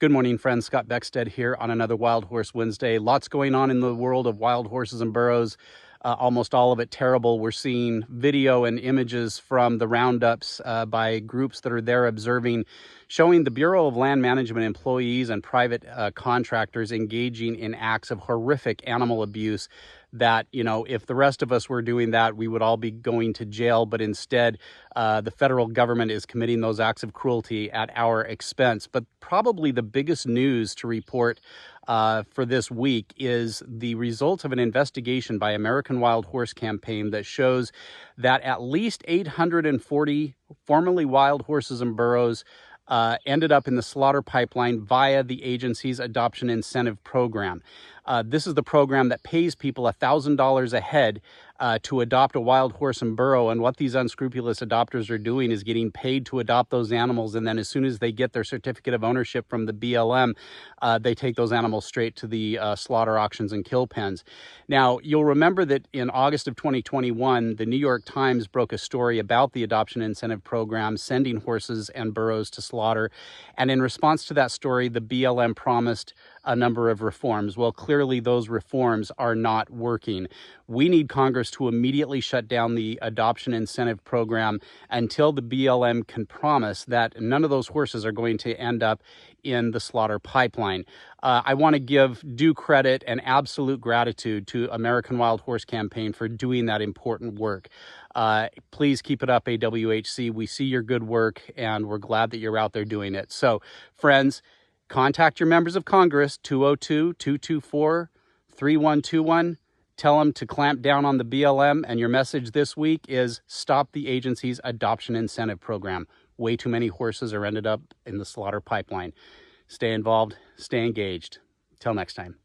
Good morning, friends. Scott Beckstead here on another Wild Horse Wednesday. Lots going on in the world of wild horses and burros. Almost all of it terrible. We're seeing video and images from the roundups by groups that are there observing, showing the Bureau of Land Management employees and private contractors engaging in acts of horrific animal abuse that, if the rest of us were doing that, we would all be going to jail. But instead, the federal government is committing those acts of cruelty at our expense. But probably the biggest news to report for this week is the result of an investigation by American Wild Horse Campaign that shows that at least 840 formerly wild horses and burros ended up in the slaughter pipeline via the agency's adoption incentive program. This is the program that pays people $1,000 a head to adopt a wild horse and burro. And what these unscrupulous adopters are doing is getting paid to adopt those animals. And then as soon as they get their certificate of ownership from the BLM, they take those animals straight to the slaughter auctions and kill pens. Now, you'll remember that in August of 2021, the New York Times broke a story about the adoption incentive program sending horses and burros to slaughter. And in response to that story, the BLM promised a number of reforms. Well, clearly those reforms are not working. We need Congress to immediately shut down the adoption incentive program until the BLM can promise that none of those horses are going to end up in the slaughter pipeline. I want to give due credit and absolute gratitude to American Wild Horse Campaign for doing that important work. Please keep it up, AWHC. We see your good work, and we're glad that you're out there doing it. So, friends, contact your members of Congress, 202-224-3121. Tell them to clamp down on the BLM, and your message this week is stop the agency's adoption incentive program. Way too many horses are ended up in the slaughter pipeline. Stay involved, stay engaged. Till next time.